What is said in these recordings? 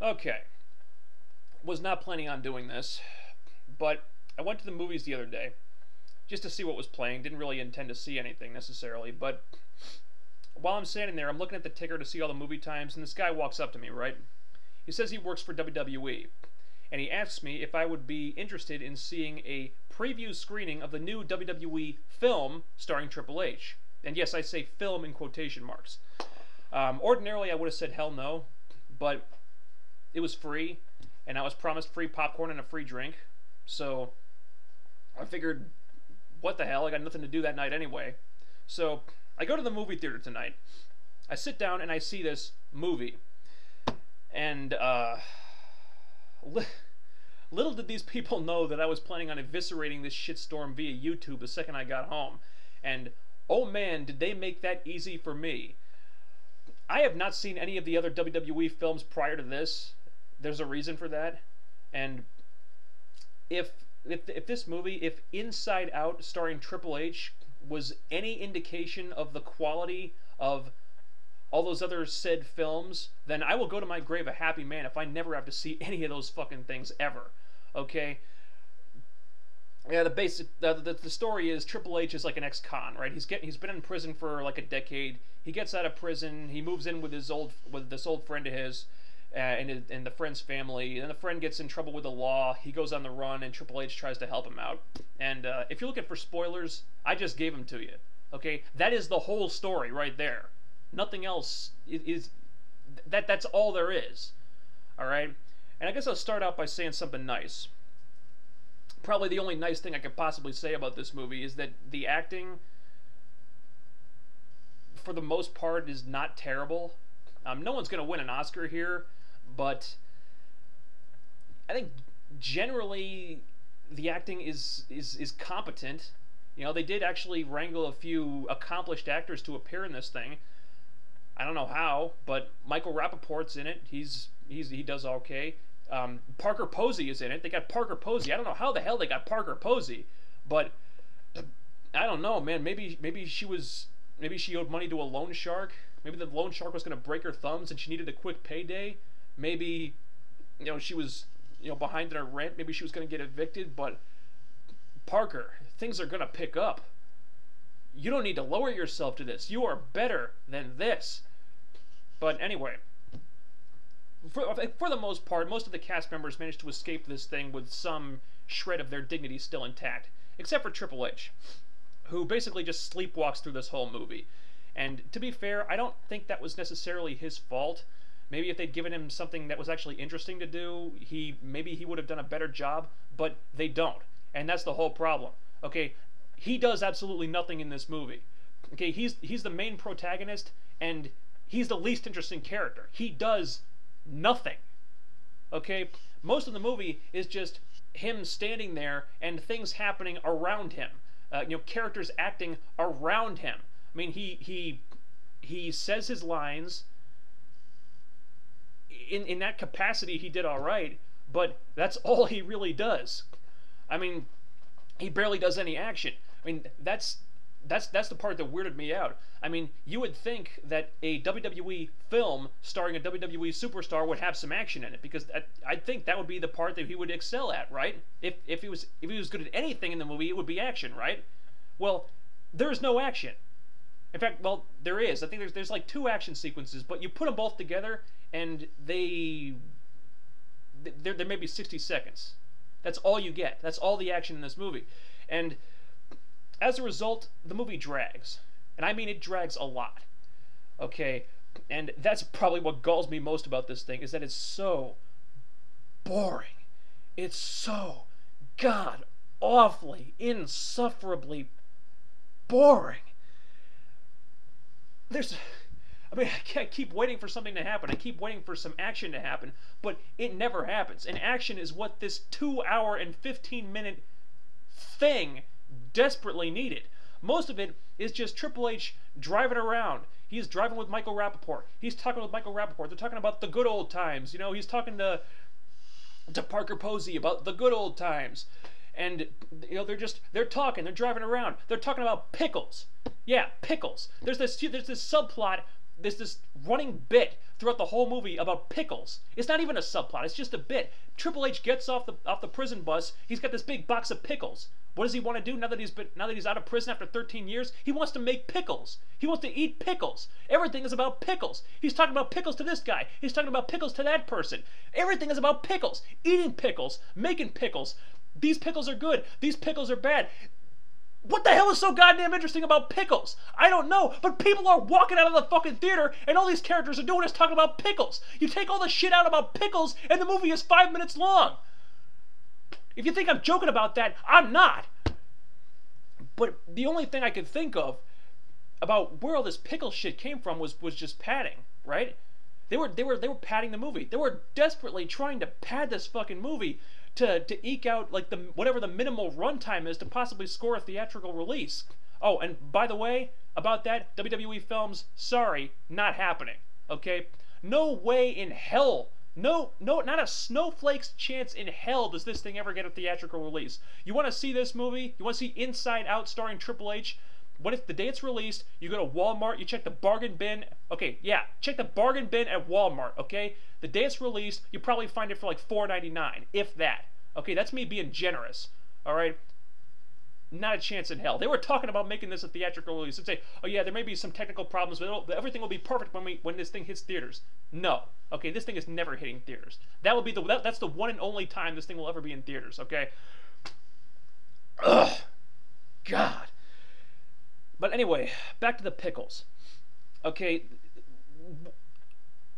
Okay, was not planning on doing this, but I went to the movies the other day just to see what was playing. Didn't really intend to see anything necessarily, but while I'm standing there, I'm looking at the ticker to see all the movie times, and this guy walks up to me, right? He says he works for WWE, and he asks me if I would be interested in seeing a preview screening of the new WWE film starring Triple H. And yes, I say film in quotation marks. Ordinarily, I would have said hell no, but it was free, and I was promised free popcorn and a free drink, so I figured, what the hell, I got nothing to do that night anyway. So I go to the movie theater tonight. I sit down and I see this movie, and little did these people know that I was planning on eviscerating this shitstorm via YouTube the second I got home. And oh man, did they make that easy for me. I have not seen any of the other WWE films prior to this. There's a reason for that. And if this movie, if Inside Out starring Triple H was any indication of the quality of all those other said films, then I will go to my grave a happy man if I never have to see any of those fucking things ever. Okay? Yeah, the story is Triple H is like an ex-con, right? He's been in prison for like a decade. He gets out of prison. He moves in with this old friend of his, and the friend's family. And the friend gets in trouble with the law. He goes on the run, and Triple H tries to help him out. And if you're looking for spoilers, I just gave them to you. Okay, that is the whole story right there. Nothing else is that's all there is. All right, and I guess I'll start out by saying something nice. Probably the only nice thing I could possibly say about this movie is that the acting, for the most part, is not terrible. No one's going to win an Oscar here, but I think generally the acting is competent. You know, they did actually wrangle a few accomplished actors to appear in this thing. I don't know how, but Michael Rappaport's in it. He does okay. Parker Posey is in it. They got Parker Posey. I don't know how the hell they got Parker Posey, but I don't know, man. Maybe she owed money to a loan shark. Maybe the loan shark was going to break her thumbs and she needed a quick payday. Maybe, she was, behind in her rent. Maybe she was going to get evicted. But Parker, things are going to pick up. You don't need to lower yourself to this. You are better than this. But anyway, for the most part, most of the cast members managed to escape this thing with some shred of their dignity still intact, except for Triple H, who basically just sleepwalks through this whole movie. And to be fair, I don't think that was necessarily his fault. Maybe if they'd given him something that was actually interesting to do, maybe he would have done a better job, but they don't. And that's the whole problem. Okay, he does absolutely nothing in this movie. Okay, he's the main protagonist, and he's the least interesting character. He does nothing. Okay, most of the movie is just him standing there and things happening around him. Characters acting around him. I mean, he says his lines. In that capacity, he did all right, but that's all he really does. I mean, he barely does any action. I mean, that's the part that weirded me out. I mean, you would think that a WWE film starring a WWE superstar would have some action in it, because I think that would be the part that he would excel at, right? If he was good at anything in the movie, it would be action, right? Well, there's no action. In fact, well, there is. I think there's like 2 action sequences, but you put them both together, and there may be 60 seconds. That's all you get. That's all the action in this movie. And as a result, the movie drags. And I mean, it drags a lot. Okay? And that's probably what galls me most about this thing, is that it's so boring. It's so god-awfully, insufferably boring. I keep waiting for something to happen. I keep waiting for some action to happen, but it never happens. And action is what this 2-hour and 15-minute thing desperately needed. Most of it is just Triple H driving around. He's driving with Michael Rappaport. He's talking with Michael Rappaport. They're talking about the good old times. He's talking to Parker Posey about the good old times. And they're talking, they're driving around. They're talking about Pickles. Yeah, Pickles. There's this subplot there's this running bit throughout the whole movie about Pickles. It's not even a subplot. It's just a bit. Triple H gets off the prison bus. He's got this big box of pickles. What does he want to do now that he's out of prison after 13 years? He wants to make pickles. He wants to eat pickles. Everything is about pickles. He's talking about pickles to this guy. He's talking about pickles to that person. Everything is about pickles. Eating pickles. Making pickles. These pickles are good. These pickles are bad. What the hell is so goddamn interesting about pickles? I don't know, but people are walking out of the fucking theater and all these characters are doing is talking about pickles. You take all the shit out about pickles and the movie is 5 minutes long. If you think I'm joking about that, I'm not. But the only thing I could think of about where all this pickle shit came from was just padding, right? They were padding the movie. They were desperately trying to pad this fucking movie to eke out like whatever the minimal runtime is to possibly score a theatrical release. Oh, and by the way, about that, WWE Films, sorry, not happening. Okay? No way in hell. No, not a snowflake's chance in hell does this thing ever get a theatrical release. You want to see this movie? You want to see Inside Out starring Triple H? What if the day it's released, you go to Walmart, you check the bargain bin. Okay, yeah, check the bargain bin at Walmart, okay? The day it's released, you probably find it for like $4.99, if that. Okay, that's me being generous, all right? Not a chance in hell. They were talking about making this a theatrical release and say, oh yeah, there may be some technical problems, but everything will be perfect when this thing hits theaters. No. Okay, this thing is never hitting theaters. That will be that's the one and only time this thing will ever be in theaters, okay? Ugh. God. But anyway, back to the pickles. Okay,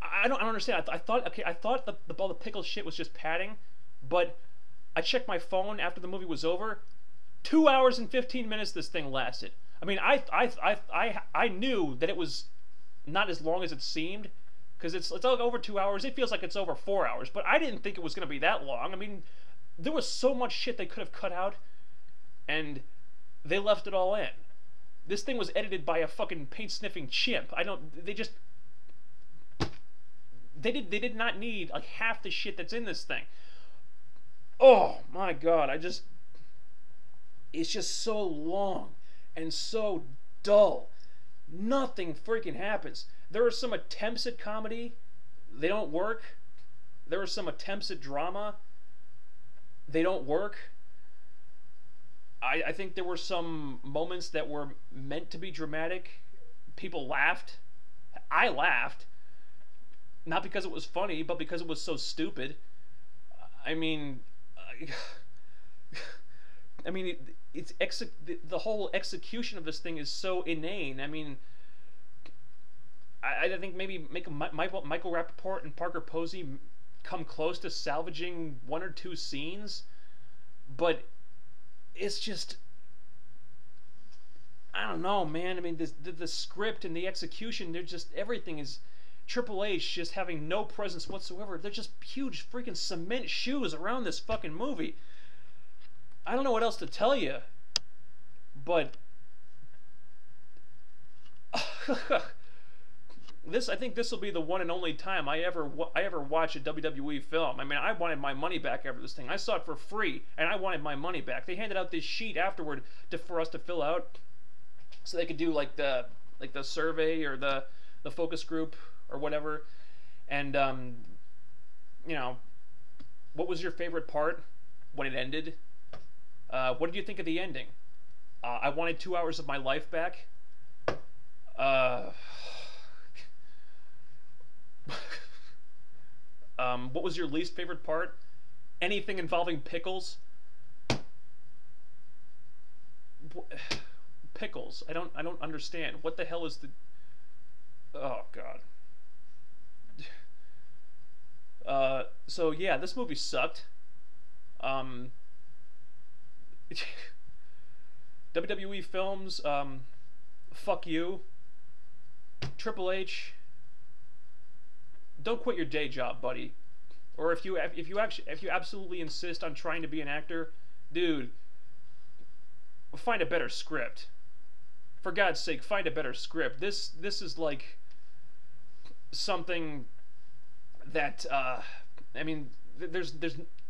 I don't understand. I thought all the pickle shit was just padding, but I checked my phone after the movie was over. 2 hours and 15 minutes this thing lasted. I mean, I knew that it was not as long as it seemed, because it's over 2 hours. It feels like it's over 4 hours, but I didn't think it was going to be that long. I mean, there was so much shit they could have cut out, and they left it all in. This thing was edited by a fucking paint-sniffing chimp. They did not need like half the shit that's in this thing. Oh my god, it's just so long and so dull. Nothing freaking happens. There are some attempts at comedy. They don't work. There are some attempts at drama. They don't work. I think there were some moments that were meant to be dramatic. People laughed. I laughed. Not because it was funny, but because it was so stupid. I mean, the whole execution of this thing is so inane. I mean, I think maybe Michael Rappaport and Parker Posey come close to salvaging one or two scenes, but it's just, I don't know, man. I mean, the script and the execution, they're just, everything is Triple H just having no presence whatsoever. They're just huge freaking cement shoes around this fucking movie. I don't know what else to tell you, but I think this will be the one and only time I ever watch a WWE film. I mean, I wanted my money back after this thing. I saw it for free, and I wanted my money back. They handed out this sheet afterward for us to fill out, so they could do like the survey or the focus group or whatever. And you know, what was your favorite part when it ended? What did you think of the ending? I wanted 2 hours of my life back. What was your least favorite part? Anything involving pickles? Pickles. I don't understand. What the hell is the... Oh, God. So, yeah, this movie sucked. WWE Films, fuck you. Triple H, don't quit your day job, buddy. Or if you absolutely insist on trying to be an actor, dude, find a better script. For God's sake, find a better script. This is like something that I mean, there's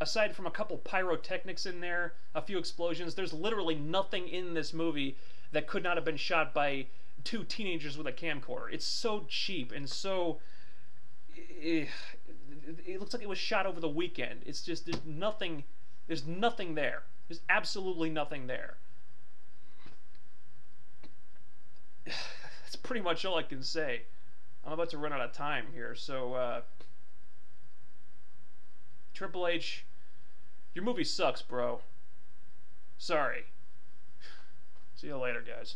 aside from a couple pyrotechnics in there, a few explosions, there's literally nothing in this movie that could not have been shot by two teenagers with a camcorder. It's so cheap and so... It looks like it was shot over the weekend. It's just, there's nothing there. There's absolutely nothing there. That's pretty much all I can say. I'm about to run out of time here, so, Triple H, your movie sucks, bro. Sorry. See you later, guys.